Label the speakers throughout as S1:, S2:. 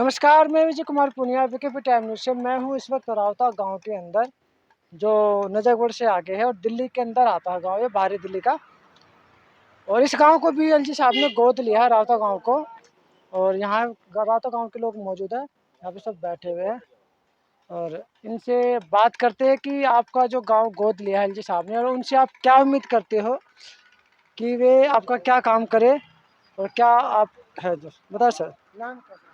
S1: नमस्कार, मैं Vijay Kumar Punia विकेपी time news से। मैं हूँ इस वक्त रावता गांव के अंदर, जो नजफगढ़ से आगे है और दिल्ली के अंदर आता है गांव, ये बाहरी दिल्ली का। और इस गांव को भी एलजी साहब ने गोद लिया है, रावता गांव को। और यहाँ रावता गांव के लोग मौजूद हैं, यहाँ पे सब बैठे हुए हैं और इनसे बात करते हैं कि आपका जो गाँव गोद लिया है एलजी साहब ने, और उनसे आप क्या उम्मीद करते हो कि वे आपका क्या काम करे और क्या आप है जो बताओ सर। नाम क्या?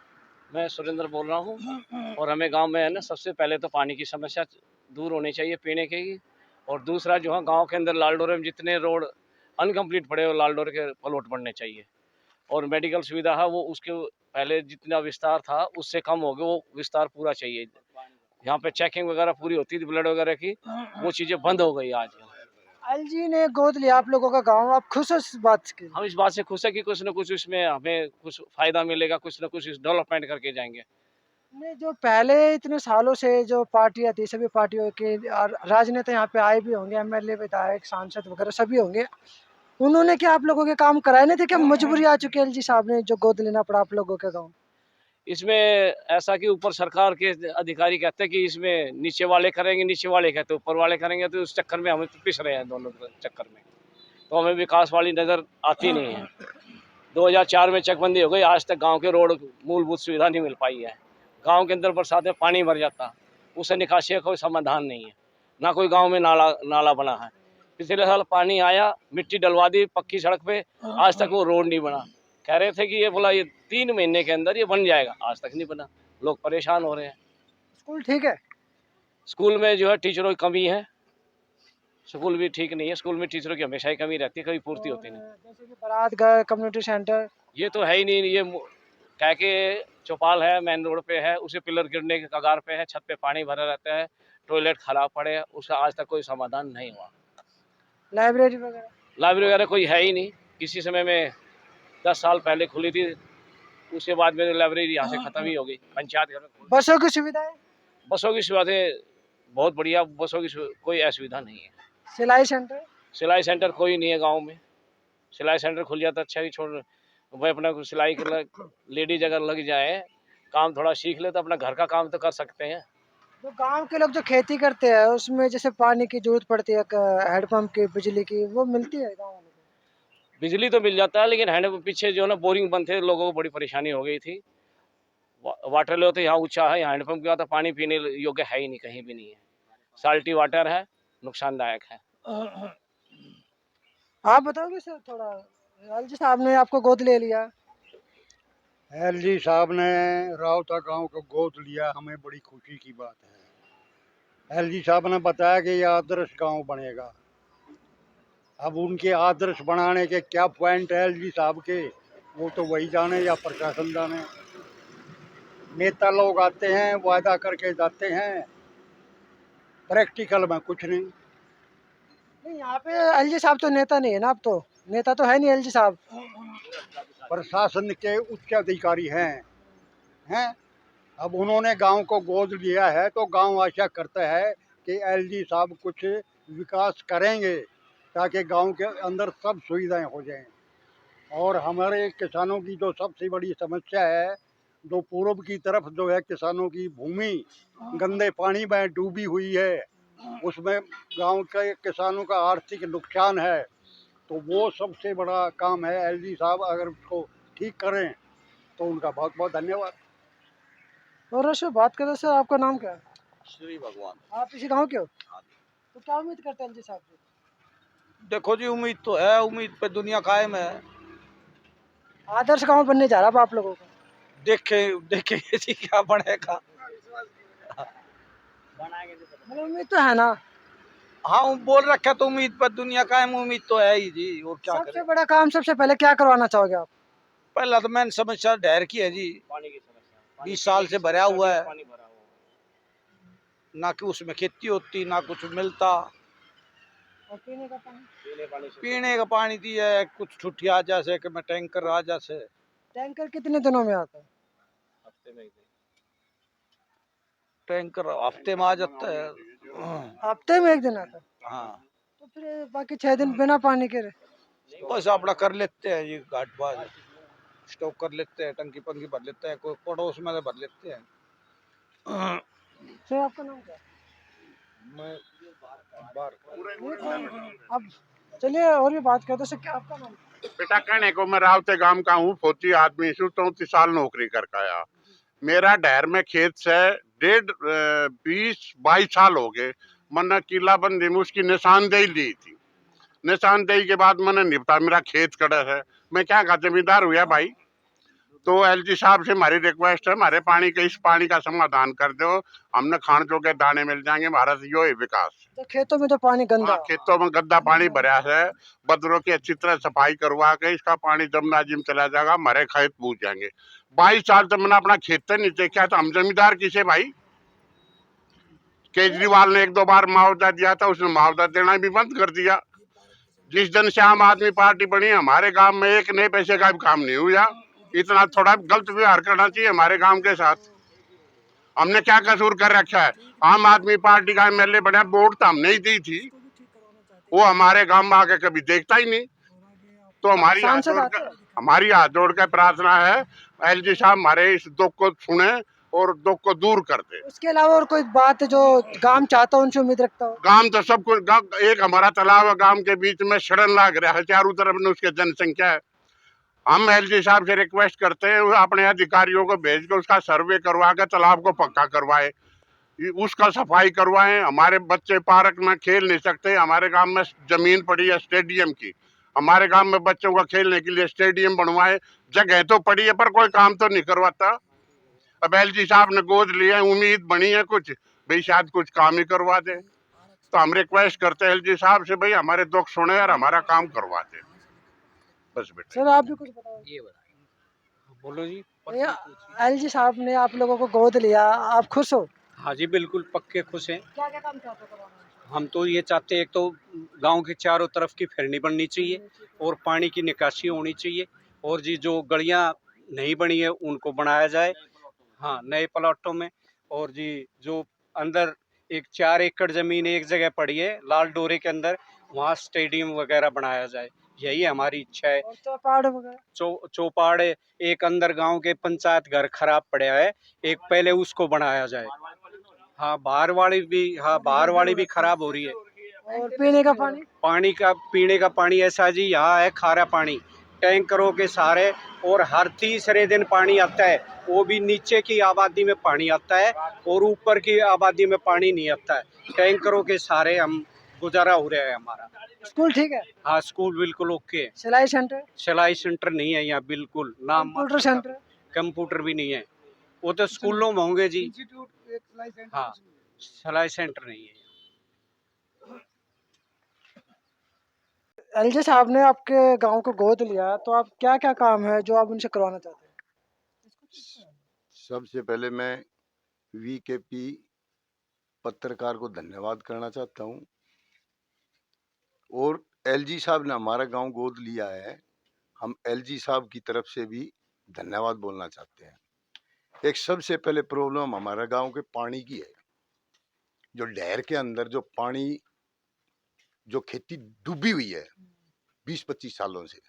S2: मैं सुरेंद्र बोल रहा हूँ। और हमें गांव में है ना, सबसे पहले तो पानी की समस्या दूर होनी चाहिए पीने की। और दूसरा जो है, गांव के अंदर लालडोरे में जितने रोड अनकम्प्लीट पड़े हो, लालडोरे के प्लॉट बनने चाहिए। और मेडिकल सुविधा है वो, उसके पहले जितना विस्तार था उससे कम हो गया, वो विस्तार पूरा चाहिए। यहाँ पे चेकिंग वगैरह पूरी होती थी ब्लड वगैरह की, वो चीज़ें बंद हो गई आज।
S1: एलजी ने गोद लिया आप लोगों का गांव, आप खुश हो इस बात के?
S2: हम इस बात से खुश है कि कुछ न कुछ इसमें हमें कुछ फायदा मिलेगा, कुछ न कुछ डेवलपमेंट करके जाएंगे।
S1: नहीं, जो पहले इतने सालों से जो पार्टियां थी, सभी पार्टियों के और राजनेता यहाँ पे आए भी होंगे, एमएलए विधायक सांसद वगैरह सभी होंगे, उन्होंने क्या आप लोगों के काम कराए नहीं थे? क्या मजबूरी आ चुकी है एलजी साहब ने जो गोद लेना पड़ा आप लोगों के गाँव?
S2: इसमें ऐसा कि ऊपर सरकार के अधिकारी कहते हैं कि इसमें नीचे वाले करेंगे, नीचे वाले कहते हैं ऊपर वाले करेंगे, तो उस चक्कर में हम तो पिस रहे हैं दोनों चक्कर में। तो हमें विकास वाली नज़र आती नहीं है। 2004 में चकबंदी हो गई, आज तक गांव के रोड मूलभूत सुविधा नहीं मिल पाई है। गांव के अंदर बरसात में पानी भर जाता, उसे निकासी का कोई समाधान नहीं है। ना कोई गांव में नाला नाला बना है। पिछले साल पानी आया, मिट्टी डलवा दी पक्की सड़क पे, आज तक वो रोड नहीं बना। कह रहे थे कि ये बोला ये 3 महीने के अंदर ये बन जाएगा, आज तक नहीं बना। लोग परेशान हो रहे हैं।
S1: स्कूल ठीक है?
S2: स्कूल में जो है टीचरों की कमी है, स्कूल भी ठीक नहीं है। स्कूल में टीचरों की हमेशा ही कमी रहती है, कभी पूर्ति होती नहीं।
S1: जैसे कि बारातगढ़ कम्युनिटी सेंटर,
S2: ये तो है ही नहीं। ये कह के चौपाल है, मेन रोड पे है, उसे पिलर गिरने के कगार पे है, छत पे पानी भरा रहता है, टॉयलेट खराब पड़े है, उसका आज तक कोई समाधान नहीं हुआ।
S1: लाइब्रेरी वगैरह?
S2: लाइब्रेरी वगैरह कोई है ही नहीं। किसी समय में 10 साल पहले खुली थी, उसके बाद में लाइब्रेरी यहाँ से खत्म ही हो गई। पंचायत घर में
S1: बसों की सुविधा है?
S2: बसों की सुविधाएं बहुत बढ़िया, बसों की कोई असुविधा नहीं है।
S1: सिलाई सेंटर?
S2: सिलाई सेंटर कोई नहीं है गाँव में। सिलाई सेंटर खुल जाता अच्छा ही, छोड़ भाई अपना सिलाई के लेडीज अगर लग जाए, काम थोड़ा सीख ले तो अपना घर का काम तो कर सकते हैं।
S1: तो गांव के लोग जो खेती करते हैं उसमें जैसे पानी की जरूरत पड़ती है, हैंडपंप की, बिजली की, वो मिलती है गाँव वालों को?
S2: बिजली तो मिल जाता है, लेकिन हैंड पीछे जो है ना बोरिंग बंद थे, लोगों को बड़ी परेशानी हो गई थी। वाटर लेवल तो यहाँ ऊंचा है, यहाँ हैंडपंप के बाद तो पानी पीने योग्य है ही नहीं, कहीं भी नहीं है। साल्टी वाटर है, नुकसानदायक है।
S1: आप बताओगे सर थोड़ा, एलजी साहब ने आपको गोद ले लिया।
S3: एलजी साहब ने रावता गांव को गोद लिया, हमें बड़ी खुशी की बात है। एलजी साहब ने बताया कि यह आदर्श गांव बनेगा। अब उनके आदर्श बनाने के क्या पॉइंट है एलजी साहब के, वो तो वही जाने या प्रशासन जाने। नेता लोग आते हैं, वादा करके जाते हैं, प्रैक्टिकल में कुछ नहीं।
S1: नहीं, यहाँ पे एलजी साहब तो नेता नहीं है ना, अब तो नेता तो है नहीं एलजी साहब।
S3: प्रशासन के उच्च अधिकारी हैं। अब उन्होंने गांव को गोद लिया है तो गांव आशा करता है कि एलजी साहब कुछ विकास करेंगे, ताकि गांव के अंदर सब सुविधाएं हो जाएं। और हमारे किसानों की जो सबसे बड़ी समस्या है, जो पूर्व की तरफ जो है किसानों की भूमि गंदे पानी में डूबी हुई है, उसमें गांव के किसानों का आर्थिक नुकसान है। तो वो सबसे बड़ा काम है। एलजी साहब अगर उसको ठीक करें तो उनका बहुत बहुत धन्यवाद।
S1: और सर बात करें, सर आपका नाम क्या है?
S4: श्री भगवान।
S1: आप इसी गाँव के हो? तो क्या उम्मीद करते हैं एलजी साहब से?
S4: देखो जी, उम्मीद तो है, उम्मीद पे दुनिया कायम है।
S1: आदर्श गाँव बनने जा रहा है आप लोगों का।
S4: देखेंगे जी क्या बनेगा।
S1: मतलब उम्मीद तो है ना?
S4: हाँ, बोल रखा तो उम्मीद पर दुनिया कायम, उम्मीद तो है ही जी। और क्या
S1: सबसे
S4: करें।
S1: बड़ा काम सबसे पहले क्या करवाना चाहोगे आप?
S4: पहला तो मैंने समस्या ढेर की है जी,
S2: पानी की समस्या
S4: 20 साल से भरा हुआ है,
S2: पानी भरा हुआ
S4: ना कि उसमें खेती होती ना कुछ मिलता।
S1: और पीने का पानी?
S4: पीने का पानी दी है, कुछ छुट्टी आ जैसे कि मैं टैंकर आ जैसे।
S1: टैंकर कितने दिनों में आता है?
S2: हफ्ते में एक दिन।
S4: टैंकर हफ्ते में आ जाता है।
S1: हफ्ते में एक दिन आता है?
S4: हाँ,
S1: तो फिर बाकी 6 दिन बिना पानी के रहे?
S4: बस अपना कर लेते हैं जी घाट बाज। स्टॉक कर लेते हैं, टंकी पंकी भर लेते हैं, कोई पड़ोस में भर लेते हैं।
S1: सर आपका नाम क्या है?
S4: मैं बाहर
S1: अब चलिए और भी बात करते हैं। सर क्या आपका नाम क्या
S5: बेटा कहने को मैं रावते गांव का हूँ, फौजी आदमी हूँ, 34 साल नौकरी करके आया। मेरा डहर में खेत से 20-22 साल हो गए। मैंने किला बंदी में उसकी निशानदेही ली थी। निशानदेही के बाद मैंने निपटा, मेरा खेत कड़ा है, मैं क्या का जमींदार हुआ भाई। तो एलजी साहब से हमारी रिक्वेस्ट है, हमारे पानी के इस पानी का समाधान कर दो, हमने खान जोगे दाने मिल जाएंगे, हमारा यो है विकास।
S1: है? तो खेतों में तो पानी गंदा
S5: हाँ, खेतों में गंदा पानी भरा है, बदरों की अच्छी तरह सफाई करवा के इसका पानी जमुना जी में चला जाएगा, हमारे खेत बूझ जाएंगे। 22 साल तो मैंने अपना खेत नहीं देखा, तो हम जमींदार किसे भाई। केजरीवाल ने 1-2 बार मुआवजा दिया था, उसने मुआवजा देना भी बंद कर दिया। जिस दिन से आम आदमी पार्टी बनी, हमारे गांव में एक नए पैसे का भी काम नहीं हुआ। इतना थोड़ा गलत व्यवहार करना चाहिए हमारे गांव के साथ। हमने क्या कसूर कर रखा है? आम आदमी पार्टी का एमएलए बना, वोट तो हमने ही दी थी, वो हमारे गांव में आके कभी देखता ही नहीं। तो हमारी हाथ जोड़ कर प्रार्थना है, एलजी साहब हमारे इस दुख को सुने और दुख को दूर कर दे।
S1: उसके अलावा और कोई बात है जो गांव चाहता हो, उनसे उम्मीद रखता हो?
S5: गांव तो सब कुछ, एक हमारा तालाब है गांव के बीच में, सड़न लाग रहा है, चारों तरफ में उसके जनसंख्या है। हम एलजी साहब से रिक्वेस्ट करते हैं, अपने अधिकारियों को भेज कर उसका सर्वे करवा कर तालाब को पक्का करवाए, उसका सफाई करवाएं। हमारे बच्चे पार्क में खेल नहीं सकते, हमारे गांव में जमीन पड़ी है स्टेडियम की, हमारे गांव में बच्चों का खेलने के लिए स्टेडियम बनवाए। जगह तो पड़ी है पर कोई काम तो नहीं करवाता। अब एलजी साहब ने गोद लिया, उम्मीद बनी है कुछ भाई शायद कुछ काम ही करवा दे। तो हम रिक्वेस्ट करते हैं एलजी साहब से, भाई हमारे दुख सुने और हमारा काम करवा दे, बस बेटा।
S1: सर आप भी कुछ बताओ।
S2: ये बताइए, बोलो जी।
S1: एलजी साहब ने आप लोगों को गोद लिया, आप खुश हो?
S6: हाँ जी, बिल्कुल पक्के खुश हैं।
S1: क्या क्या काम चाहते हो करवाना?
S6: हम तो ये चाहते हैं, एक तो गांव के चारों तरफ की फिरनी बननी चाहिए और पानी की निकासी होनी चाहिए, और जी जो गलियां नहीं बनी है उनको बनाया जाए, हाँ, नए प्लॉटों में। और जी जो अंदर एक 4 एकड़ ज़मीन एक जगह पड़ी है लाल डोरे के अंदर, वहाँ स्टेडियम वगैरह बनाया जाए, यही हमारी इच्छा है।
S1: और चौपाड़ वगैरह?
S6: चौपाड़ एक अंदर गांव के पंचायत घर खराब पड़ा है, एक पहले उसको बनाया जाए। हाँ, बाहर वाली भी खराब हो रही है।
S1: और पीने का पानी?
S6: पीने का पानी ऐसा जी, यहाँ है खारा पानी टैंकरों के सारे, और हर तीसरे दिन पानी आता है, वो भी नीचे की आबादी में पानी आता है और ऊपर की आबादी में पानी नहीं आता है। टैंकरों के सारे हम गुजारा हो रहा है हमारा।
S1: स्कूल ठीक है?
S6: हाँ, स्कूल बिल्कुल ओके है।
S1: सिलाई सेंटर?
S6: सिलाई सेंटर नहीं है यहाँ, बिल्कुल नाम।
S1: Computer centre?
S6: कंप्यूटर भी नहीं है, वो तो स्कूलों में होंगे जी। हाँ, सिलाई सेंटर नहीं है।
S1: एलजी साहब ने आपके गांव को गोद लिया, तो आप क्या क्या काम है जो आप उनसे करवाना चाहते हैं?
S7: सबसे पहले मैं वीकेपी पत्रकार को धन्यवाद करना चाहता हूं, और एलजी साहब ने हमारा गांव गोद लिया है, हम एलजी साहब की तरफ से भी धन्यवाद बोलना चाहते हैं। एक सबसे पहले प्रॉब्लम हमारा गांव के पानी की है, जो डैर के अंदर जो पानी, जो खेती डूबी हुई है 20-25 सालों से,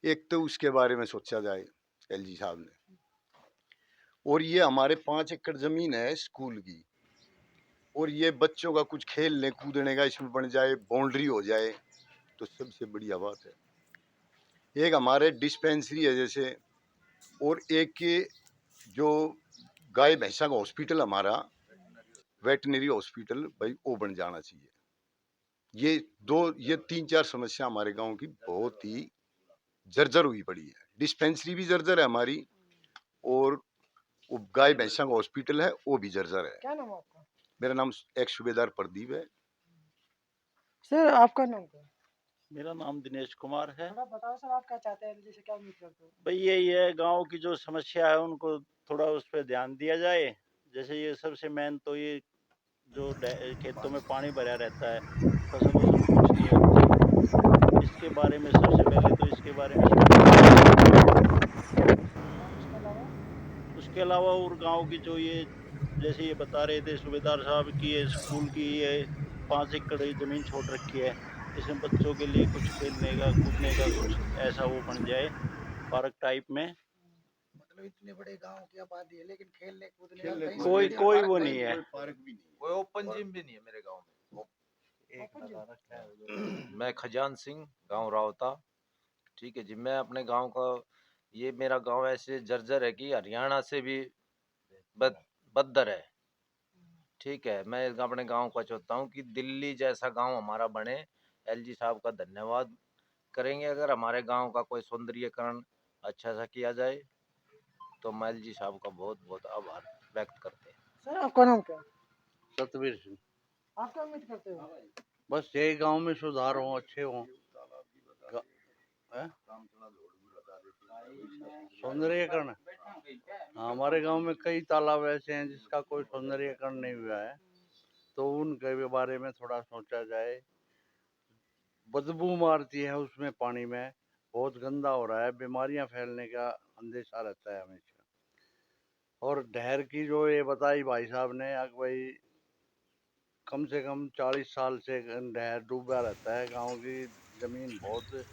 S7: एक तो उसके बारे में सोचा जाए एलजी साहब ने। और ये हमारे 5 एकड़ जमीन है स्कूल की, और ये बच्चों का कुछ खेलने कूदने का इसमें बन जाए, बाउंड्री हो जाए तो सबसे बढ़िया बात है। एक हमारे डिस्पेंसरी है जैसे, और एक के जो गाय भैंसा का हॉस्पिटल, हमारा वेटनरी हॉस्पिटल भाई वो बन जाना चाहिए। ये 3-4 समस्या हमारे गांव की बहुत ही जर्जर हुई पड़ी है। डिस्पेंसरी भी जर्जर है हमारी, और वो गाय भैंसा का हॉस्पिटल है वो भी जर्जर है।
S1: क्या नाम है आपका?
S7: मेरा नाम एक्स सूबेदार प्रदीप है।
S1: सर आपका नाम क्या है?
S8: मेरा नाम दिनेश कुमार है।
S1: थोड़ा बताओ सर, आप क्या चाहते हैं एलजी से, क्या उम्मीद करते हो?
S8: भाई यही है, गांव की जो समस्या है उनको थोड़ा उस पर ध्यान दिया जाए। जैसे ये सबसे मेन तो ये जो खेतों में पानी भरा रहता है, फसल कुछ नहीं होती, इसके बारे में सबसे पहले तो इसके बारे में उसके अलावा और गांव की जो ये जैसे ये बता रहे थे सूबेदार साहब की, ये स्कूल की ये 5 एकड़ ज़मीन छोड़ रखी है, इसमें बच्चों के लिए कुछ खेलने का कूदने का कुछ ऐसा वो बन जाए पार्क टाइप में।
S3: मतलब इतने बड़े गांव की आबादी है लेकिन खेलने कूदने का कहीं
S8: कोई
S3: स्टेडियम,
S8: कोई
S3: पार्क
S8: वो
S3: नहीं
S8: नहीं है।
S3: कोई पार्क भी नहीं
S9: कोई ओपन जिम भी नहीं है मेरे गांव में। मैं खजान सिंह, गांव रावता। ठीक है जी, मैं अपने गांव का, ये मेरा गांव ऐसे जर्जर है कि हरियाणा से भी बदतर है। ठीक है, मैं अपने गांव का चाहता हूँ कि दिल्ली जैसा गांव हमारा बने। एलजी साहब का धन्यवाद करेंगे अगर हमारे गांव का कोई सौंदर्यीकरण अच्छा सा किया जाए, तो हम एलजी साहब का बहुत बहुत आभार व्यक्त करते हैं।
S1: सर आपका नाम क्या है?
S4: सतवीर सिंह।
S1: आप क्या उम्मीद करते हो?
S4: बस यही गांव में सुधार हो, अच्छे हो, सौंदर्यीकरण। हमारे गांव में कई तालाब ऐसे हैं जिसका कोई सौंदर्यीकरण नहीं हुआ है, तो उनके बारे में थोड़ा सोचा जाए। बदबू मारती है उसमें, पानी में बहुत गंदा हो रहा है, बीमारियां फैलने का अंदेशा रहता है हमेशा। और नहर की जो ये बताई भाई साहब ने, अगर भाई कम से कम 40 साल से नहर डूबा रहता है, गांव की जमीन बहुत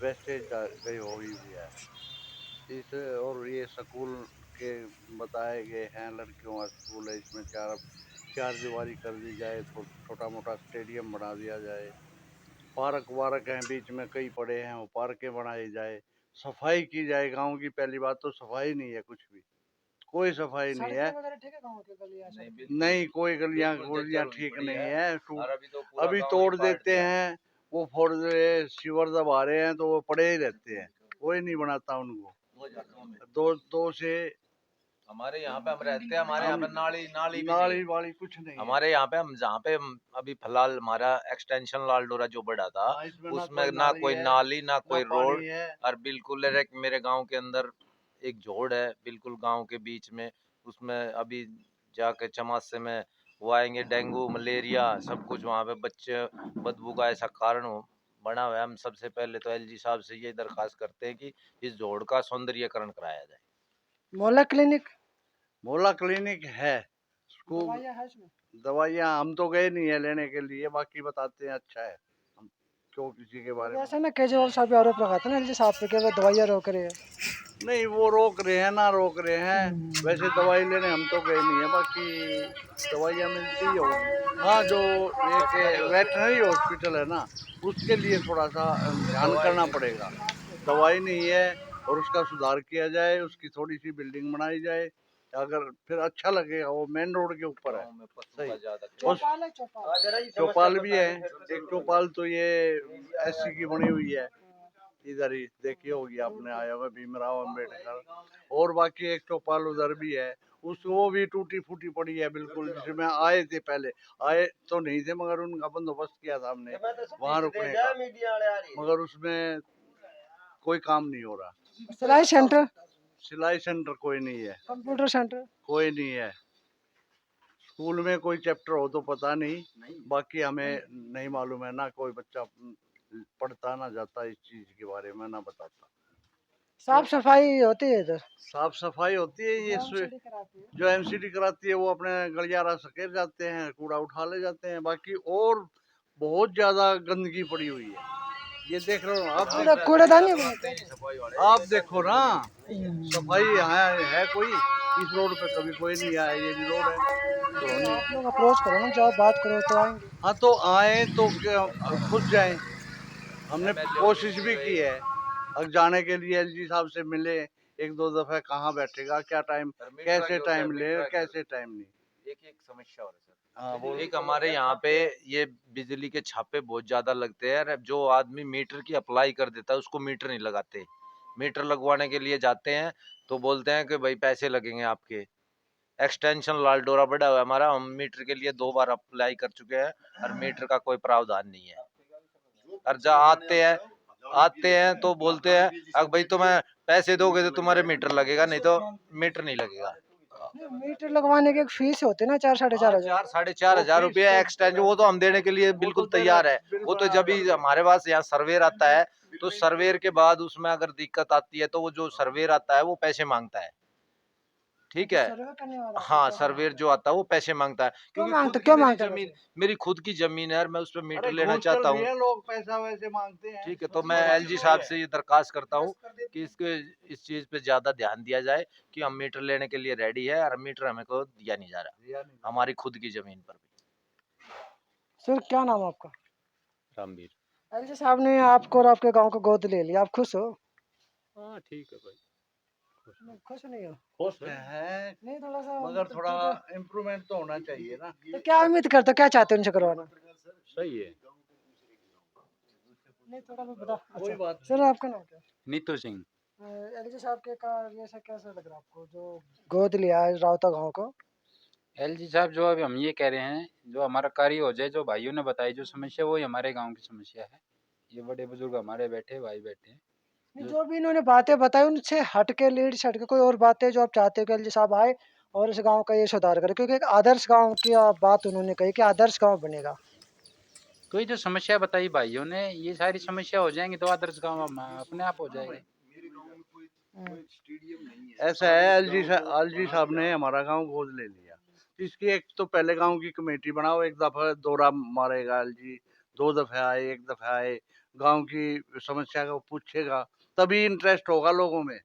S4: वेस्टेज गई हुई है। इस और ये स्कूल के बताए गए हैं, लड़कियों का स्कूल है, इसमें चार दीवारी कर दी जाए, छोटा मोटा स्टेडियम बना दिया जाए, पार्क वार्क हैं बीच में कई पड़े हैं, वो पार्कें बनाई जाए, सफाई की जाए। गांव की पहली बात तो सफाई नहीं है, कुछ भी कोई सफाई नहीं है।
S1: सड़कें वगैरह ठीक है गाँव की गलियां सड़कें?
S4: नहीं, कोई गलियां
S9: बिल्कुल
S4: गुलियां
S9: जर्जर
S4: ठीक
S9: पड़ी
S4: नहीं
S9: है।
S4: है,
S9: और अभी तो पूरा
S4: अभी
S9: गांव
S4: तोड़
S9: ही पाट
S4: देते
S9: दिया।
S4: हैं, वो फोड़ सीवर दबा रहे हैं, तो वो पड़े ही रहते हैं, कोई नहीं बनाता उनको। दो से
S9: हमारे यहाँ पे हम रहते हैं, हमारे यहाँ पे नाली नाली भी नहीं
S4: नाली
S9: है।
S4: वाली कुछ नहीं है।
S9: हमारे यहाँ पे हम जहाँ पे हम अभी फिलहाल हमारा एक्सटेंशन लालडोरा जो बड़ा था,
S4: इसमें
S9: उसमें ना कोई नाली ना कोई
S4: ना पानी
S9: रोड,
S4: है।
S9: और बिल्कुल एक मेरे गांव के अंदर एक झोड़ है, बिल्कुल गांव के बीच में। उसमें अभी जाके चमासे में वो आएंगे, डेंगू मलेरिया सब कुछ वहाँ पे बच्चे, बदबू का ऐसा कारण बना हुआ है। हम सबसे पहले तो एलजी साहब से ये दरखास्त करते हैं कि इस झोड़ का सौंदर्यीकरण कराया जाए।
S1: मोहल्ला क्लिनिक,
S4: मोहल्ला क्लिनिक है,
S1: दवाइयाँ है इसमें?
S4: दवाइयाँ हम तो गए नहीं है लेने के लिए, बाकी बताते हैं अच्छा है, हम क्यों किसी के बारे में।
S1: ऐसा ना केजरीवाल साहब पे आरोप लगाते हैं ना एलजी साहब पे कि वो दवाइयाँ रोक रहे हैं।
S4: नहीं, वो रोक रहे हैं ना रोक रहे हैं, वैसे दवाई लेने हम तो गए नहीं है, बाकी दवाइयाँ मिलती ही होगी। हाँ, जो एक वेटनरी हॉस्पिटल है ना, उसके लिए थोड़ा सा ध्यान करना पड़ेगा। दवाई नहीं है और उसका सुधार किया जाए, उसकी थोड़ी सी बिल्डिंग बनाई जाए, अगर फिर अच्छा लगेगा। वो मेन रोड के ऊपर है।
S9: गाँव में पशु
S4: सही।
S9: का ज्यादा
S1: चौपाल है चौपाल।
S4: चौपाल भी है, एक चौपाल तो ये एससी की बनी हुई है, इधर ही देखी होगी आपने, आया हुआ भीमराव अम्बेडकर। और बाकी एक चौपाल उधर भी है, वो भी टूटी फूटी पड़ी है बिल्कुल, जिसमें आए थे पहले, आए तो नहीं थे मगर उनका बंदोबस्त किया था हमने वहाँ रुकने का, मगर उसमें कोई काम नहीं हो रहा।
S1: सिलाई सेंटर,
S4: सिलाई सेंटर कोई नहीं है,
S1: कंप्यूटर सेंटर,
S4: कोई नहीं है। स्कूल में कोई चैप्टर हो तो पता नहीं, बाकी हमें नहीं मालूम है, ना कोई बच्चा पढ़ता ना जाता इस चीज के बारे में, ना बताता।
S1: साफ सफाई होती है इधर?
S4: साफ सफाई होती है, ये
S1: एमसीडी कराती है।
S4: जो एमसीडी कराती है वो अपने गलियारा सकेर जाते हैं, कूड़ा उठा ले जाते हैं, बाकी और बहुत ज्यादा गंदगी पड़ी हुई है। ये देख रहे हो आप,
S1: पूरा कूड़ेदानी बनाते हैं।
S4: आप देखो ना, सफाई यहाँ है कोई? इस रोड पे कभी कोई नहीं आया, ये भी रोड है तो
S1: आप लोग अप्रोच करो ना, जब बात करो तो आएंगे।
S4: हाँ, तो आए तो खुद जाएं। हमने कोशिश भी की है, अब जाने के लिए एलजी साहब से मिले एक दो दफा, कहाँ बैठेगा, क्या टाइम, कैसे टाइम ले, कैसे टाइम नहीं।
S9: एक समस्या हो रही है सर।
S4: हाँ, वो
S9: एक हमारे यहाँ पे ये बिजली के छापे बहुत ज्यादा लगते हैं, और जो आदमी मीटर की अप्लाई कर देता है उसको मीटर नहीं लगाते। मीटर लगवाने के लिए जाते हैं तो बोलते हैं कि भाई पैसे लगेंगे आपके। एक्सटेंशन लालडोरा बढ़ा हुआ है हमारा, हम मीटर के लिए 2 बार अप्लाई कर चुके हैं और मीटर का कोई प्रावधान नहीं है। और जब आते हैं तो बोलते हैं अगर भाई तुम्हें पैसे दोगे तो तुम्हारे मीटर लगेगा, नहीं तो मीटर नहीं लगेगा।
S1: मीटर लगवाने की एक फीस होती है ना, 4-4.5 हजार।
S9: 4-4.5 रुपया एक्सटेंशन, वो तो हम देने के लिए बिल्कुल तैयार है। वो तो जब भी हमारे पास यहाँ सर्वेर आता है तो सर्वेर के बाद उसमें अगर दिक्कत आती है तो वो जो सर्वेर आता है वो पैसे मांगता है। ठीक है।
S1: सर्वे करने वाला
S9: हाँ,
S1: आता है।
S9: सर्वेयर जो आता है वो पैसे मांगता है, क्योंकि
S1: मांगता-
S9: खुद की
S1: क्यों
S9: मेरी
S1: मांगता है
S9: जमीन,
S1: पैसे?
S9: मेरी खुद की जमीन है और मैं उस पर मीटर
S4: अरे
S9: लेना
S4: घूस
S9: चाहता
S4: कर
S9: हूँ।
S4: लिया लोग, पैसा वैसे मांगते हैं।
S9: ठीक है, तो मैं एलजी साहब से ये दरखास्त करता हूँ कि इस चीज पे ज्यादा ध्यान दिया जाए कि हम मीटर लेने के लिए रेडी है और मीटर हमें को दिया नहीं जा रहा हमारी खुद की जमीन पर भी।
S1: सर क्या नाम है आपका?
S6: रामवीर।
S1: एलजी साहब ने आपको और आपके गांव को गोद ले लिया, आप खुश हो?
S6: हाँ ठीक है भाई।
S1: खुश नहीं हो?
S4: खुश है,
S1: नहीं थोड़ा सा
S4: मगर
S1: मतलब
S4: थोड़ा
S1: तो
S4: इम्प्रूवमेंट तो होना चाहिए ना।
S1: क्या उम्मीद करते हो, क्या चाहते हो उनसे करवाना?
S6: सही है।
S1: नहीं थोड़ा भी बता।
S4: कोई
S1: अच्छा
S4: बात
S1: सर आपका नाम क्या
S6: नीतू सिंह।
S1: है? एलजी साहब के का ये सब कैसा लग रहा है आपको जो गोद लिया है रावता गांव को?
S10: एलजी साहब जो अभी हम ये कह रहे हैं, जो हमारा कार्य हो जाए, जो भाइयों ने बताई जो समस्या, वही हमारे गांव की समस्या है। ये बड़े बुजुर्ग हमारे बैठे, भाई बैठे हैं।
S1: नहीं, जो भी इन्होंने बातें बताई उनसे हट के, लीड से हट के कोई और बातें जो आप चाहते हो कि एलजी साहब आए और इस गांव का ये सुधार करे, क्योंकि एक आदर्श गांव की बात उन्होंने कही कि आदर्श गांव बनेगा।
S10: तो ये जो समस्या बताई भाइयों ने, ये सारी समस्या हो जाएंगी तो आदर्श गांव अपने आप हो जाएगा।
S4: ऐसा है, एलजी साहब ने हमारा गांव गोद ले लिया। इसकी एक तो पहले गांव की कमेटी बनाओ, एक दफा दौरा मारेगा एलजी, 2 दफे आए, 1 दफा आए, गांव की समस्या को पूछेगा, तभी इंटरेस्ट होगा लोगों में।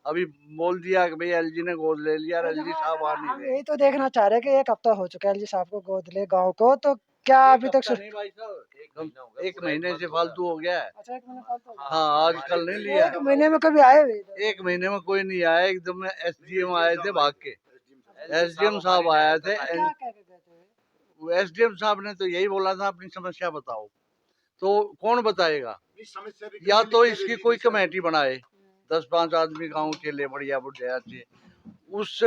S4: अभी बोल दिया कि भाई एलजी ने गोद ले लिया और एलजी साहब आ नहीं
S1: हम
S4: रहे।
S1: यही तो देखना चाह रहे हैं कि 1 हफ्ता हो चुका है एलजी साहब को गोद ले गांव को, तो क्या अभी तक
S4: नहीं भाई साहब, एक महीने से फालतू हो गया है।
S1: अच्छा 1 महीने फालतू हो गया।
S4: हाँ, आजकल नहीं लिया।
S1: 1 महीने में कभी आए हुए इधर?
S4: 1 महीने में कोई नहीं आया, एकदम एसडीएम आए थे भाग के। एसडीएम साहब आए थे।
S1: क्या कह के गए थे?
S4: एसडीएम साहब ने तो यही बोला था अपनी समस्या बताओ, तो कौन बताएगा? या तो इसकी कोई कमेटी बनाए, 10-5 आदमी गांव के लिए बढ़िया बढ़िया अच्छे, उस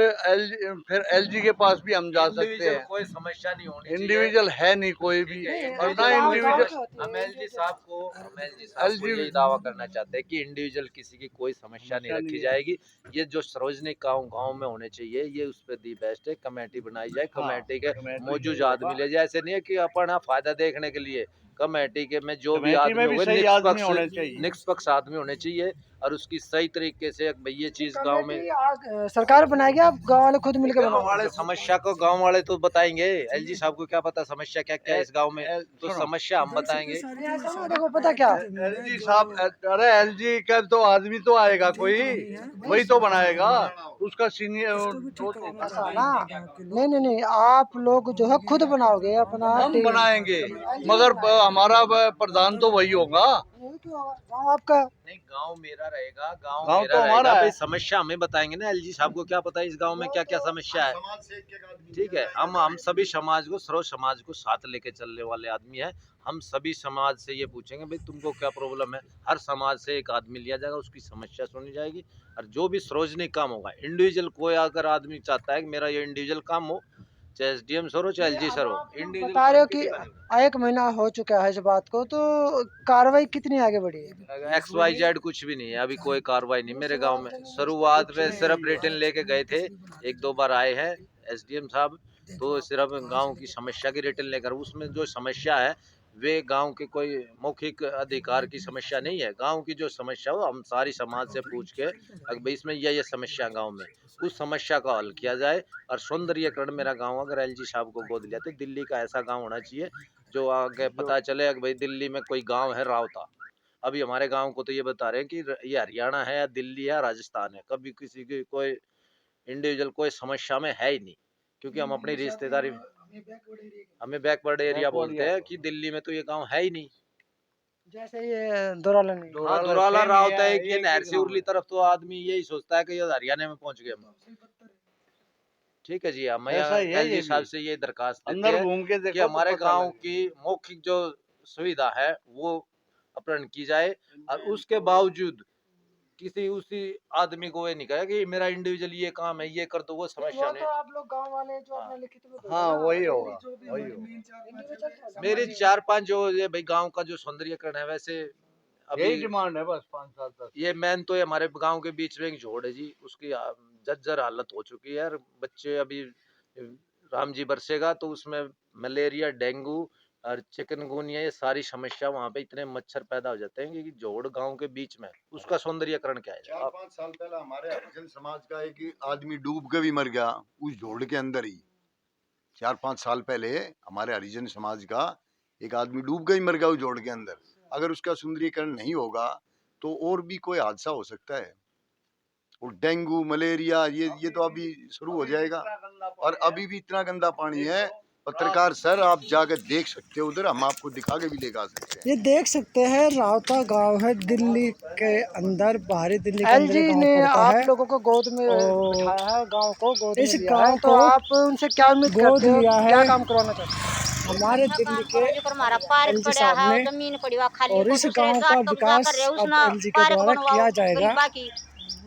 S4: फिर एलजी के पास भी हम जा सकते
S9: इंडिविजुअल
S4: हैं।
S9: कोई समस्या नहीं होनी चाहिए।
S4: इंडिविजुअल है नहीं कोई भी, और ना
S1: गाँव- गाँव
S4: इंडिविजुअल।
S1: के होते हैं,
S9: हम एलजी साहब को
S4: LG
S9: यही दावा करना चाहते हैं कि इंडिविजुअल किसी की कोई समस्या नहीं रखी जाएगी। ये जो सार्वजनिक गांव में होने चाहिए, ये उस पर दी बेस्ट है। कमेटी बनाई जाए,
S4: हाँ,
S9: कमेटी के
S4: कमेटी
S9: मौजूद
S4: होगा।
S9: आदमी ले जाए। ऐसे नहीं है कि अपना फायदा देखने के लिए। कमेटी के में जो भी
S4: कमेटी
S9: आदमी
S4: में भी
S9: होंगे,
S4: सही आदमी होने चाहिए।
S9: निष्पक्ष आदमी होने चाहिए और उसकी सही तरीके से भाई ये चीज गांव में
S1: कमेटी आज सरकार बनाएगी, आप गांव वाले खुद मिलकर
S9: गांव वाले
S1: बनाओ?
S9: समस्या को गांव वाले तो बताएंगे। एलजी साहब को क्या पता समस्या क्या क्या है इस गांव में, तो
S4: सुनो।
S9: समस्या हम बताएंगे।
S1: ऐसा ना देखो पता क्या
S4: एलजी साहब, अरे एलजी का तो आदमी तो आएगा कोई, वही तो बनाएगा। उसका सीनियर
S1: ऐसा ना, नहीं आप लोग जो है खुद बनाओगे अपना
S4: हम
S1: टीम।
S4: बनाएंगे, मगर हमारा प्रधान तो वही होगा।
S1: गाँव आपका
S9: नहीं, गांव मेरा रहेगा, गांव
S4: गांव
S9: मेरा
S4: तो
S9: रहेगा
S4: हमारा है।
S9: भाई। समस्या हमें बताएंगे ना, एलजी साहब को क्या पता है इस गांव में क्या क्या समस्या है। ठीक है, हम सभी समाज को, सर्व समाज को साथ लेके चलने वाले आदमी है। हम सभी समाज से ये पूछेंगे भाई तुमको क्या प्रॉब्लम है। हर समाज से एक आदमी लिया जाएगा, उसकी समस्या सुनी जाएगी और जो भी सार्वजनिक काम होगा, इंडिविजुअल कोई अगर आदमी चाहता है कि मेरा ये इंडिविजुअल काम हो, चाहे एसडीएम सर हो चाहे एलजी सर हो, इंडिविजुअल
S1: बता रहे हो कि 1 महीना हो चुका है इस बात को, तो कार्रवाई कितनी आगे बढ़ी है?
S9: XYZ कुछ भी नहीं है, अभी कोई कार्रवाई नहीं मेरे गांव में। शुरुआत में सिर्फ रिटर्न लेके गए थे, 1-2 बार आए हैं एसडीएम साहब, तो सिर्फ गांव की समस्या की रिटर्न लेकर, उसमें जो समस्या है वे गांव के कोई मौखिक अधिकार की समस्या नहीं है। गांव की जो समस्या हो हम सारी समाज से पूछ के अगर भाई इसमें ये समस्या गांव में, उस समस्या का हल किया जाए। और सौंदर्यकरण मेरा गांव अगर एलजी साहब को गोद लिया तो दिल्ली का ऐसा गांव होना चाहिए जो आगे पता चले कि भाई दिल्ली में कोई गांव है रावता। अभी हमारे गांव को तो ये बता रहे हैं कि ये हरियाणा है या दिल्ली है राजस्थान है, कभी किसी की कोई इंडिविजुअल कोई समस्या में है ही नहीं, क्योंकि हम अपनी रिश्तेदारी, हमें बैकवर्ड एरिया बोलते हैं कि दिल्ली में तो ये गांव है ही नहीं।
S1: जैसे ये दोराला नहीं।
S9: हाँ, दुराला रावता है कि नहर से उरली तरफ, तो आदमी यही सोचता है कि ये हरियाणा में पहुंच गए हम। ठीक है जी, हम
S4: ऐसा ही है,
S9: एलजी
S4: ये
S9: साहब
S4: भी।
S9: से ये दरखास्त देते
S4: अंदर
S9: हैं
S4: घूम के देखो
S9: कि
S4: तो
S9: हमारे
S4: पता
S9: गांव
S4: लगेगा।
S9: की मौखिक जो सुविधा है वो अपहरण की जाए और उसके बावजूद किसी उसी आदमी को ये नहीं कहे कि मेरा इंडिविजुअल ये काम है ये कर दो, वो समस्या
S1: वो
S9: नहीं।
S1: तो आप लोग गांव वाले जो अपने लिखित में दोगे
S4: हाँ,
S1: ना,
S4: वही
S1: तो
S4: होगा,
S1: जो भी
S4: वही
S1: हमारी
S4: होगा।
S1: individual क्या
S9: मेरी
S1: समझिए।
S9: 4-5 जो ये भाई गांव का जो सौंदर्यकरण है, वैसे
S4: यही
S9: अभी
S4: डिमांड है बस, 5-7-10।
S9: ये मेन तो ये हमारे गांव के बीच में एक झोड़ है जी, उसकी जर्जर हालत हो चुकी है यार। बच्चे अभी राम जी बरसेगा तो उसमें मलेरिया, डेंगू, और चिकनगुनिया, ये सारी समस्या वहाँ पे इतने मच्छर पैदा हो जाते हैं कि जोड़ गांव के बीच में उसका सौंदर्यकरण क्या है?
S7: 4-5 साल पहले हमारे हरिजन समाज का एक आदमी डूब के भी मर गया उस झोड़ के अंदर ही। 4-5 साल पहले हमारे हरिजन समाज का एक आदमी डूब के ही मर गया उस झोड़ के अंदर। अगर उसका सुंदरीकरण नहीं होगा तो और भी कोई हादसा हो सकता है। और डेंगू, मलेरिया ये तो अभी शुरू हो जाएगा। और अभी भी इतना गंदा पानी है। पत्रकार सर, आप जाकर देख सकते हो उधर, हम आपको दिखा के भी लेकर आ सकते हैं।
S1: ये देख सकते हैं रावता गांव है दिल्ली के अंदर, बाहरी दिल्ली के अंदर
S11: एलजी ने
S1: पड़ता
S11: आप
S1: है।
S11: लोगों को गोद में
S1: और
S11: उठाया है, गांव को गोद में
S1: इस
S11: लिया है,
S1: गांव
S11: तो
S1: को
S11: आप उनसे क्या उम्मीद
S1: गोद
S11: करते हो,
S1: लिया है
S11: क्या काम करवाना चाहते हैं?
S1: हमारे दिल्ली के
S12: हमारा पार्क
S1: एलजी
S12: पड़ा
S1: साहब
S12: है,
S1: ने।
S12: जमीन पड़ी हुआ खाली,
S1: और
S12: को
S1: इस
S12: दूसरे
S1: गांव का
S12: जाट कब्जा
S1: विकास
S12: कर रहे हो,
S1: अब
S12: उसने
S1: एलजी के
S12: पार्क
S1: द्वारा
S12: बनवाओ
S1: किया जाएगा।
S12: गरीबा की।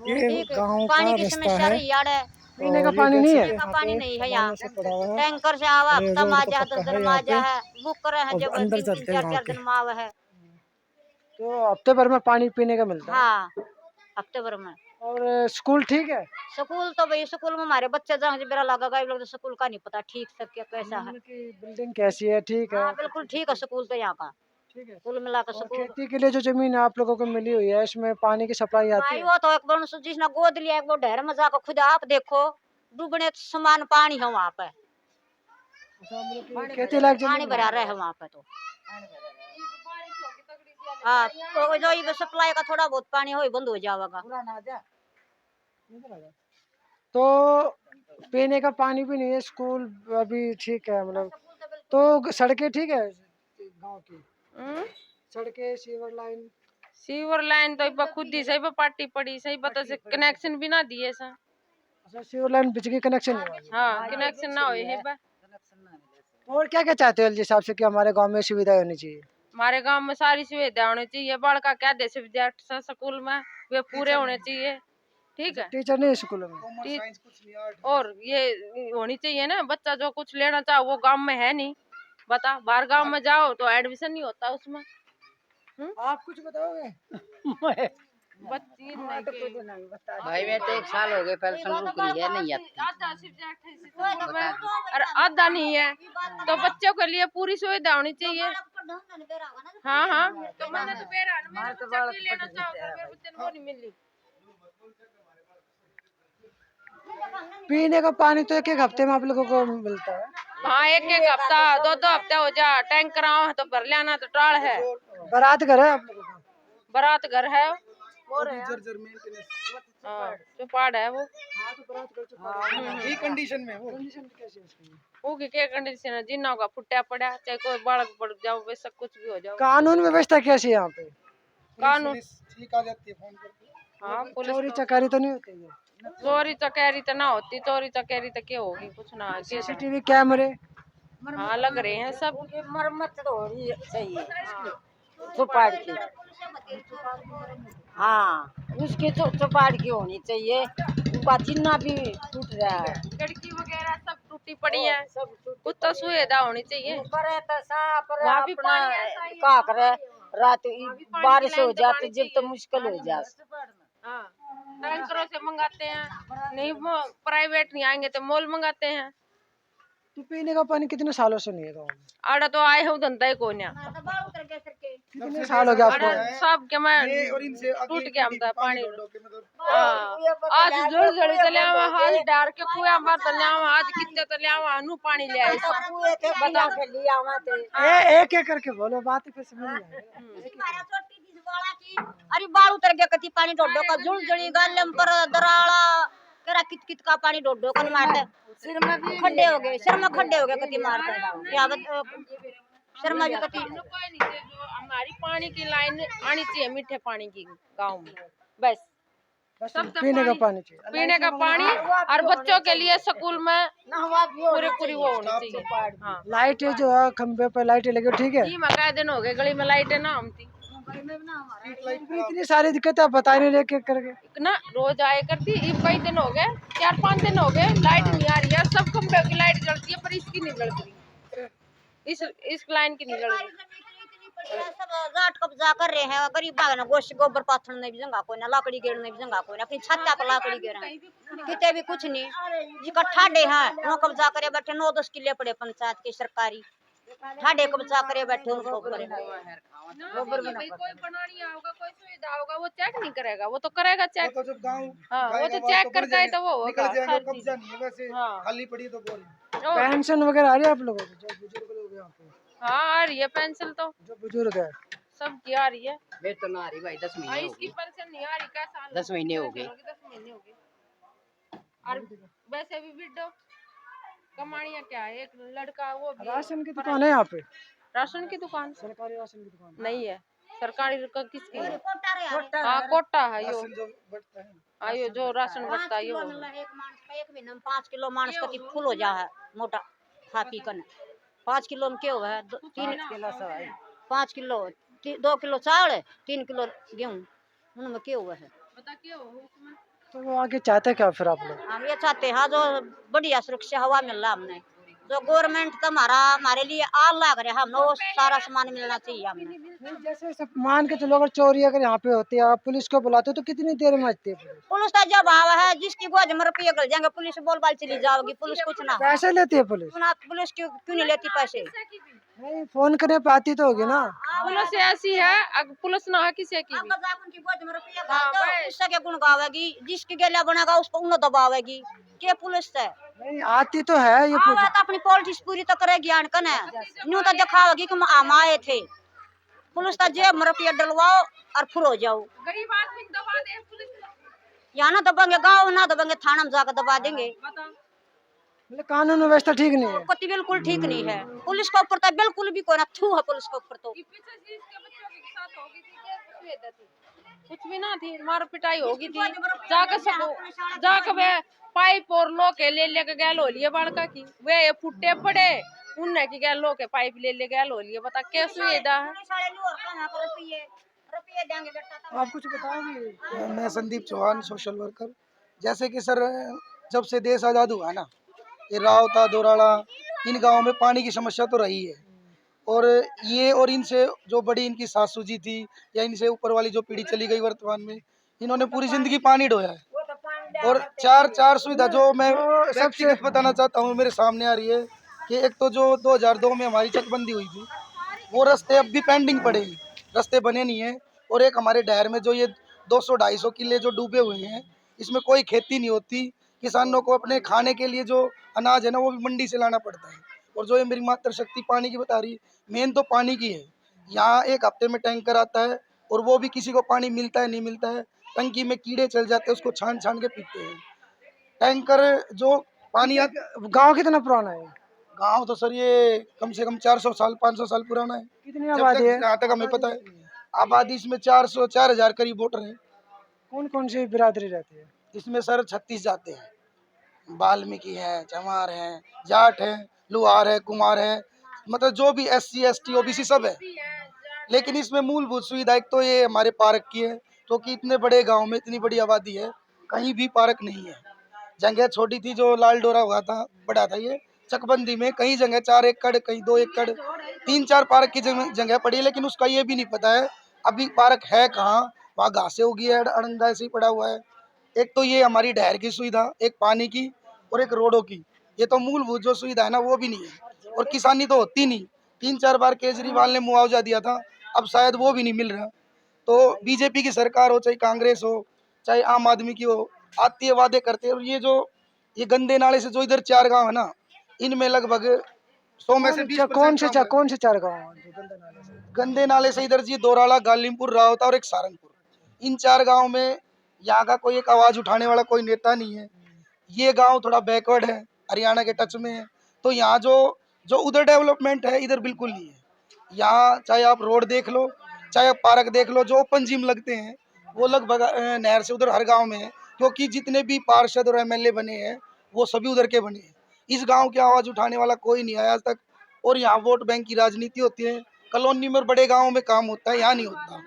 S1: ये
S12: ठीक,
S1: गांव
S12: पानी
S1: का
S12: की
S1: रास्ता
S12: समस्या
S1: है।
S12: रही यार है,
S11: पीने का
S1: और ये
S11: पानी
S1: देख
S11: नहीं
S1: सकते
S11: है।
S1: हैं
S12: का
S1: यहाँ
S12: पानी
S1: पे
S12: नहीं है यहाँ,
S1: से पड़ा हुआ है।
S12: टैंकर से आवा,
S1: और ये
S12: हफ्ता
S1: रोड
S12: में
S1: तो
S12: आजा,
S1: पक्का
S12: 10 दिन
S1: है
S12: में
S1: यहाँ
S12: आजा
S1: पे।
S12: है, बुक करे हैं
S1: अब
S12: जब
S1: अंदर
S12: 3-3
S1: चलते हैं गाँव
S12: 4-4
S1: के।
S12: दिन में आवा है।
S11: तो हफ्ते भर में पानी पीने का मिलता है।
S12: हाँ, हफ्ते भर में।
S11: और स्कूल ठीक है?
S12: स्कूल तो भाई, स्कूल में हमारे बच्चे जहाँ से बेरा लगा लोग तो स्कूल का नहीं पता ठीक से क्या कैसा है।
S11: बिल्डिंग कैसी है? ठीक है?
S12: हाँ बिल्कुल ठीक है स्कूल तो यहाँ का,
S11: ठीक है।
S12: कुल मिलाकर
S11: और
S12: स्कूल।
S11: खेती के लिए जो जमीन आप लोगों को मिली हुई है, इसमें पानी की सप्लाई आती
S12: भाई
S11: है?
S12: वो तो एक बार जिसने गोद लिया एक वो ढेर में जाकर खुद आप देखो, डूबने समान पानी है वहाँ पे,
S11: खेती लायक
S12: पानी
S11: जमीन
S12: भरा रहे है वहाँ पे तो। हाँ तो जो ये सप्लाई का थोड़ा बहुत पानी हो बंद हो जाएगा।
S11: तो पीने का पानी भी नहीं है, स्कूल अभी ठीक है मतलब, तो सड़कें ठीक है गांव की? सड़कें,
S13: सीवर लाइन तो इबा खुद ही सही बा पार्टी पड़ी सही बता से कनेक्शन भी ना दिए सा।
S11: अच्छा, सीवर लाइन, बिजली कनेक्शन नहीं हुआ।
S13: हाँ कनेक्शन ना होए है बा।
S11: और क्या क्या चाहते हो एलजी साहब से कि हमारे गांव में सुविधा होनी चाहिए?
S13: हमारे गांव में सारी सुविधा होनी चाहिए, बड़का क्या देश विद्यार्थी स्कूल में वे पूरे होने चाहिए, ठीक है।
S11: टीचर नहीं है स्कूलों में?
S13: और ये होनी चाहिए ना, बच्चा जो कुछ लेना चाहो वो गांव में है नहीं, बता बाहर गांव में जाओ तो एडमिशन नहीं होता उसमें।
S11: आप कुछ बताओगे?
S14: भाई मैं तो 1 साल हो गए पेंशन रुक रही है, नहीं आती।
S13: और आधा नहीं है तो बच्चों के लिए पूरी सुविधा होनी चाहिए। हाँ हाँ तो मैंने तो लेना चाहो बच्चे को नहीं मिली।
S11: पीने का पानी तो एक एक हफ्ते में आप लोगों को मिलता है?
S13: हाँ 1-1 हफ्ता 2-2 हफ्ते हो जा, टैंकर आओ तो भर लेना तो टाल है।
S11: बारात घर है आप लोगों का?
S13: बारात घर है चौपाड़ है वो।
S11: कंडीशन में वो कंडीशन कैसी है उसकी?
S13: वो की क्या कंडीशन है, जिन्ना का फुट्टा पड़ा चाहे कोई बालक पड़ जाओ वैसा कुछ भी हो जाओ।
S11: कानून व्यवस्था कैसी है यहाँ पे?
S13: कानून
S11: ठीक आ जाती है फोन करके?
S13: हाँ पुलिस
S11: चोरी चकारी तो नहीं होती है?
S13: चोरी चकेरी तो ना होती, चोरी चकेरी तो क्या होगी, कुछ ना।
S11: सीसीटीवी कैमरे?
S13: हाँ लग रहे हैं सब।
S14: मरम्मत तो होनी चाहिए चौपाड़ की। हाँ उसकी चौपाड़ की होनी चाहिए, उनका चिन्ह भी टूट रहा है,
S13: खिड़की वगैरह सब टूटी पड़ी है, कुछ तो सुविधा होनी चाहिए।
S14: वहाँ भी का करे रात बारिश हो जाती जब तो मुश्किल हो जाती।
S13: हाँ टैंकरों से मंगाते हैं, नहीं प्राइवेट नहीं आएंगे तो मोल मंगाते हैं।
S11: तो पीने का पानी कितने सालों से नहीं है गाँव में?
S13: आड़ा तो आए हो धंधा ही कोई ना।
S11: कितने साल हो गया आपको?
S13: सब के मैं टूट गया हम पानी। आज जोड़ जोड़ी चले आवा, हाल डार के कुआ बार चले आवा, आज कितने चले आवा नु पानी ले आए
S14: बता के लिया आवा थे।
S11: एक एक करके बोलो, बात फिर समझ नहीं आएगी।
S12: अरे बाल उतर गया कति पानी डोडो का जुड़ जुड़ी गालम पर दराला करा कित कित का पानी डोडो का मारते सिर में खड्डे हो गए, सिर में खड्डे हो गए कति मारते या सिर में भी कति।
S13: हमारी पानी की लाइन आनी चाहिए, मीठे पानी की गांव में बस।
S11: पीने का पानी चाहिए,
S13: पीने का पानी और बच्चों के लिए स्कूल में पूरी वो होनी चाहिए। हाँ
S11: लाइट जो है खंबे पे लाइटें लगी, ठीक है?
S13: मकान दिन हो गए गली में लाइटें ना हम थी,
S11: इतनी सारी दिक्कतें आप बता नहीं रहे करके
S13: ना रोज आए करती। कई दिन हो गए, 4-5 दिन हो गए लाइट नहीं आ रही है, सब खंबे की लाइट जलती है पर इसकी नहीं जल रही, इस लाइन की नहीं जल रही।
S12: सब जाट कब्जा कर रहे हैं, गरीब बागना गोश्त गोबर पाथर ने भी जंगा कोई ना, लकड़ी गेड़ ने भी जंगा कोई ना, अपनी छत्ता पर लकड़ी गेड़ है किते भी कुछ नहीं, इकट्ठा डे हैं वो कब्जा करे बैठे। 9-10 किले पड़े पंचायत के सरकारी, ठाडे को बचा करे बैठे उनको करे
S13: भाई कोई बनानी होगा, कोई सुविधा होगा, वो चेक नहीं करेगा, वो तो करेगा चेक।
S1: तो जब गांव
S13: हाँ, वो तो चेक करके ही तो वो होगा हर चीज।
S1: कब्जा नहीं है वैसे,
S13: हाँ।
S1: खाली पड़ी तो बोल।
S13: और-
S1: पेंशन वगैरह आ रही है आप लोगों को, जो बुजुर्ग लोग हैं यहाँ पे,
S13: हाँ आ रही है पेंशन तो,
S1: जो बुजुर्ग है?
S13: सबकी आ रही है।
S11: मेरे तो ना आ रही भाई, 10
S13: हाँ,
S11: महीने हो
S13: इसकी
S11: गए।
S13: पेंशन नहीं आ रही, क्या साल
S11: 10 महीने हो गए।
S13: 10 महीने हो गए। और वैसे भी विडो कमानियाँ क्या है, एक लड़का वो भी
S1: राशन की दुकान है यहाँ पे?
S13: राशन की दुकान
S1: सरकारी राशन की दुकान
S13: नहीं है, सरकारी का किसकी है?
S12: कोटा
S13: हाँ कोटा है यो,
S1: राशन जो बटता है।
S13: हाँ यो जो राशन
S12: 5
S13: बढ़ता है यो।
S12: किलो मिलना एक मानस का, एक महीने में 5 किलो मानस का फुल हो जा है मोटा खा पी कर। 5 किलो में क्या हुआ है? 5 किलो 2 किलो चावल 3 किलो गेहूँ, उनमें क्या हुआ है?
S13: बता क्या हो उसमें?
S1: तो वो आगे चाहते क्या फिर आप लोग?
S12: हम ये चाहते हैं जो बढ़िया सुरक्षा हवा मिल रहा हमने, जो गवर्नमेंट का हमारे लिए आग लग रहा है, हमें वो सारा सामान मिलना चाहिए हमें।
S1: नहीं, जैसे सब मान के चलो, अगर चोरी अगर यहाँ पे होती है, आप पुलिस को बुलाते हो तो कितनी देर में आती है पुलिस?
S12: पुलिस का जब आवा है, जिसकी गोद में रुपये गल जाएंगे पुलिस बोल बाल चली जाओगी, पुलिस कुछ ना।
S1: पैसे लेती है पुलिस?
S12: पुलिस क्यों नहीं लेती पैसे?
S1: नहीं, फोन करने पे आती तो होगी ना।
S13: पुलिस ऐसी है, पुलिस ना है किसी की भी।
S12: उनकी गोद में रुपये डाल दो, उससे क्या गुण गावेगी, जिसकी गेला बनेगा उसको उन्हें दबावेगी, क्या पुलिस है?
S1: नहीं, आती तो है ये
S12: आवा तो अपनी पॉलिटिक्स पूरी तो करेगी, आनकन है न्यू तो दिखावेगी कि हम आए थे। पुलिस का जेब में रुपये डलवाओ और फिर हो जाओ।
S13: गरीब आदमी दबा दे पुलिस,
S12: यहाँ ना दबाएंगे, गाँव ना दबाएंगे, थाना में जाकर दबा देंगे।
S1: मतलब कानून व्यवस्था ठीक नहीं है।
S12: कुछ बिल्कुल ठीक नहीं है, पुलिस के ऊपर तो बिल्कुल भी कोई ना थू है पुलिस के ऊपर तो।
S13: कुछ भी ना थी, मार पिटाई होगी थी, जाके वे पाइप और लोके ले लेके गैल हो लिए बालका की, वे ये फुट्टे पड़े उनने की गैल लोके पाइप ले गैल हो लिए। बता क्या सुविधा है?
S1: आप कुछ बताओगे? मैं संदीप चौहान, सोशल वर्कर। जैसे कि सर, जब से देश आज़ाद हुआ ना, ये रावता दोराड़ा इन गांवों में पानी की समस्या तो रही है, और ये और इनसे जो बड़ी इनकी सासू जी थी या इनसे ऊपर वाली जो पीढ़ी चली गई वर्तमान में, इन्होंने पूरी जिंदगी पानी ढोया है। और चार सुविधा जो मैं सबसे बताना चाहता हूँ मेरे सामने आ रही है कि एक तो जो 2002 में हमारी चकबंदी हुई थी, वो रास्ते अब भी पेंडिंग पड़े हैं, रास्ते बने नहीं हैं। और एक हमारे डैर में जो ये 200-250 किले जो डूबे हुए हैं, इसमें कोई खेती नहीं होती, किसानों को अपने खाने के लिए जो अनाज है ना वो भी मंडी से लाना पड़ता है। और जो ये मेरी मातृशक्ति पानी की बता रही, मेन तो पानी की है। यहाँ एक हफ्ते में टैंकर आता है और वो भी किसी को पानी मिलता है नहीं मिलता है, टंकी में कीड़े चल जाते हैं, उसको छान छान के पीते हैं। टैंकर जो पानी गांव कितना पुराना है? गांव तो सर ये कम से कम 400 साल 500 साल पुराना है। कितनी आबादी है? जहाँ तक हमें पता है आबादी इसमें 400-4,000 करीब वोटर हैं। कौन कौन सी बिरादरी रहती है इसमें? सर 36 जाते हैं, वाल्मीकि है, चमार है, जाट है, लुहार है, कुमार है, मतलब जो भी SC ST OBC सब है। लेकिन इसमें मूलभूत सुविधा एक तो ये हमारे पार्क की है, क्योंकि इतने बड़े गांव में इतनी बड़ी आबादी है, कहीं भी पार्क नहीं है। जगह छोटी थी जो लाल डोरा हुआ था, बड़ा था, ये चकबंदी में कहीं जगह 4 एकड़ कहीं 2 एकड़ 3-4 पार्क की जगह पड़ी है, लेकिन उसका ये भी नहीं पता है अभी पार्क है कहाँ। वहाँ घासे उगी है, अड़ंगा ऐसे ही पड़ा हुआ है। एक तो ये हमारी डहर की सुविधा, एक पानी की और एक रोडों की, ये तो मूलभूत जो सुविधा है ना वो भी नहीं है। और किसानी तो होती नहीं, 3-4 बार केजरीवाल ने मुआवजा दिया था, अब शायद वो भी नहीं मिल रहा। तो बीजेपी की सरकार हो चाहे कांग्रेस हो चाहे आम आदमी की हो, आती है वादे करते हैं। और ये गंदे नाले से जो इधर 4 गांव है ना, इनमें लगभग 100 में से 20 कौन से 4 गांव गंदे नाले से इधर जी दोराड़ा, गालिमपुर, रावता और एक सारंगपुर, इन 4 गांव में यहाँ का कोई एक आवाज उठाने वाला कोई नेता नहीं है। ये गांव थोड़ा बैकवर्ड है, हरियाणा के टच में है, तो यहाँ जो उधर डेवलपमेंट है इधर बिल्कुल नहीं है। यहाँ चाहे आप रोड देख लो चाहे आप पार्क देख लो, जो ओपन जिम लगते हैं वो लगभग नहर से उधर हर गांव में है, क्योंकि जितने भी पार्षद और MLA बने हैं वो सभी उधर के बने हैं। इस गांव की आवाज़ उठाने वाला कोई नहीं आया आज तक। और यहाँ वोट बैंक की राजनीति होती है, कॉलोनी में और बड़े गाँव में काम होता है, यहाँ नहीं होता।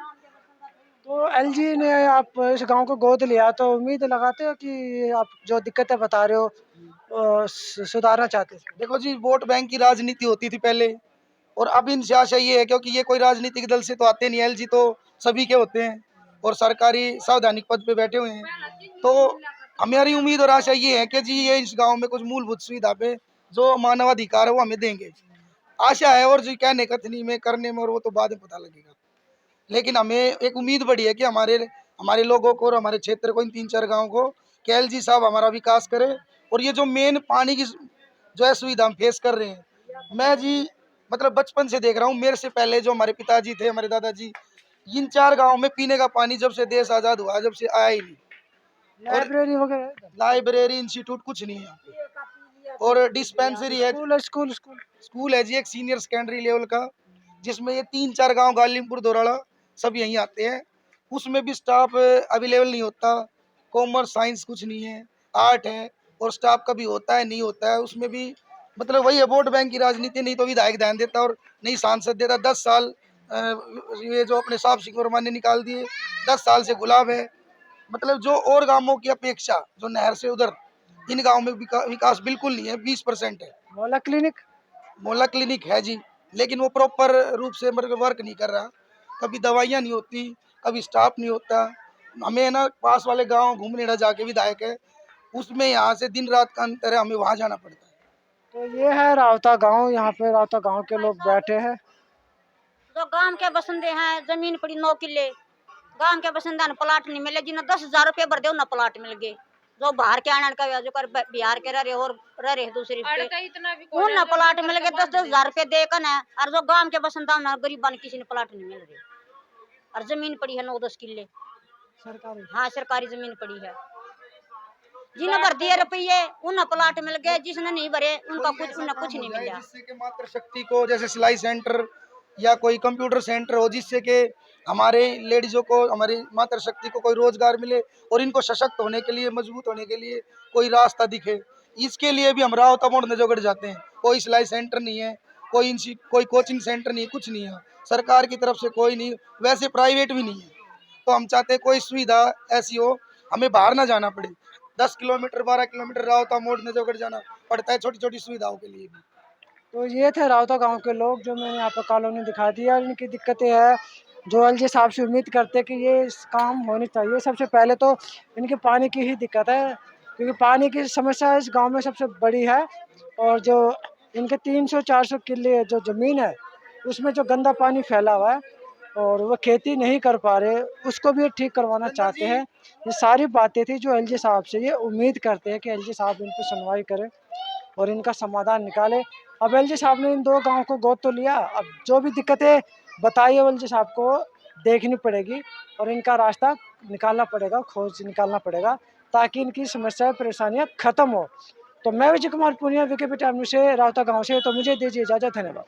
S1: तो LG ने आप इस गांव को गोद लिया, तो उम्मीद लगाते हो कि आप जो दिक्कतें बता रहे हो सुधारना चाहते हो? देखो जी, वोट बैंक की राजनीति होती थी पहले, और अब इनसे आशा ये है, क्योंकि ये कोई राजनीतिक दल से तो आते नहीं, LG तो सभी के होते हैं और सरकारी संवैधानिक पद पे बैठे हुए हैं। तो हमारी उम्मीद और आशा ये है कि जी ये इस गांव में कुछ मूलभूत सुविधा पे जो मानवाधिकार है वो हमें देंगे।
S11: आशा है, और जो कहने कथनी में करने में और वो तो बाद में पता लगेगा। लेकिन हमें एक उम्मीद बड़ी है कि हमारे लोगों को और हमारे क्षेत्र को, इन 3-4 गाँव को, कि एलजी साहब हमारा विकास करे। और ये जो मेन पानी की जो है सुविधा हम फेस कर रहे हैं, मैं जी मतलब बचपन से देख रहा हूँ। मेरे से पहले जो हमारे पिताजी थे, हमारे दादाजी, इन 4 गाँव में पीने का पानी जब से देश आज़ाद हुआ, जब से आया ही नहीं।
S1: लाइब्रेरी वगैरह,
S11: लाइब्रेरी, इंस्टीट्यूट कुछ नहीं है यहाँ पे। और डिस्पेंसरी है, स्कूल है जी एक सीनियर सेकेंडरी लेवल का, जिसमें ये 3-4 गांव, गालिमपुर, दोराड़ा, सब यहीं आते हैं। उसमें भी स्टाफ अवेलेबल नहीं होता। कॉमर्स साइंस कुछ नहीं है, आर्ट है, और स्टाफ कभी होता है नहीं होता है। उसमें भी मतलब वही है, वोट बैंक की राजनीति। नहीं तो विधायक ध्यान देता और नहीं सांसद देता। 10 साल ये जो अपने साहब सिंह वर्मा ने निकाल दिए, 10 साल से गुलाब है। मतलब जो और गांवों की अपेक्षा, जो नहर से उधर, इन गांव में विकास बिल्कुल नहीं है, 20% है। मोहल्ला क्लिनिक है जी, लेकिन वो प्रॉपर रूप से मतलब वर्क नहीं कर रहा। कभी दवाइयाँ नहीं होती, कभी स्टाफ नहीं होता। हमें ना पास वाले गांव घूमने जाके विधायक है, उसमें यहाँ से दिन रात का अंतर है, हमें वहाँ जाना पड़ता है।
S1: तो ये है रावता गांव। यहाँ पे रावता गांव के लोग बैठे हैं।
S12: जो गांव के बसंदे हैं, जमीन पड़ी 9 किले, गांव के बसंदा ने प्लाट नहीं मिले। जिन्हें 10,000 रुपये भर दे उन्हें प्लाट मिल गए। जो बाहर के आने का जो कर बिहार के रहे और रहे दूसरी उन्हें प्लाट मिल गए 10,000 रुपये दे कर। और जो गांव के बसंदा उन्हें गरीबा ने किसी ने प्लाट नहीं मिल रही। और जमीन पड़ी है 9-10 किले सरकारी। हाँ, सरकारी जमीन पड़ी है। जिन्हें भर दिए रुपये उन्हें प्लाट मिल गए, जिसने नहीं भरे उनका कुछ नहीं मिला।
S11: जिससे कि मातृ शक्ति को, जैसे सिलाई सेंटर या कोई कंप्यूटर सेंटर हो, जिससे कि हमारे लेडीजों को, हमारी मातृ शक्ति को कोई रोजगार मिले और इनको सशक्त होने के लिए, मजबूत होने के लिए कोई रास्ता दिखे। इसके लिए भी हम रावता मोड़ नजोगढ़ जाते हैं। कोई सिलाई सेंटर नहीं है, कोई कोचिंग सेंटर नहीं है, कुछ नहीं है सरकार की तरफ से, कोई नहीं, वैसे प्राइवेट भी नहीं है। तो हम चाहते हैं कोई सुविधा ऐसी हो, हमें बाहर ना जाना पड़े। 10 किलोमीटर 12 किलोमीटर रावता मोड़ नजोगढ़ जाना पड़ता है छोटी छोटी सुविधाओं के लिए भी।
S1: तो ये थे रावता गांव के लोग, जो मैंने यहाँ पर कॉलोनी दिखा दिया। इनकी दिक्कतें हैं, जो एलजी साहब से उम्मीद करते हैं कि ये काम होनी चाहिए। सबसे पहले तो इनके पानी की ही दिक्कत है, क्योंकि पानी की समस्या इस गांव में सबसे बड़ी है। और जो इनके 300-400 किले जो ज़मीन है, उसमें जो गंदा पानी फैला हुआ है और वो खेती नहीं कर पा रहे, उसको भी ठीक करवाना चाहते हैं। ये सारी बातें थी जो एलजी साहब से ये उम्मीद करते हैं कि एलजी साहब इन पर सुनवाई करें और इनका समाधान निकाले। अब एलजी साहब ने इन 2 गाँव को गोद तो लिया, अब जो भी दिक्कतें बताई है एलजी साहब को देखनी पड़ेगी और इनका रास्ता निकालना पड़ेगा, खोज निकालना पड़ेगा, ताकि इनकी समस्याएं, परेशानियां खत्म हो। तो मैं Vijay Kumar Punia, VKP time news से, रावता गाँव से। तो मुझे दीजिए इजाज़त, धन्यवाद।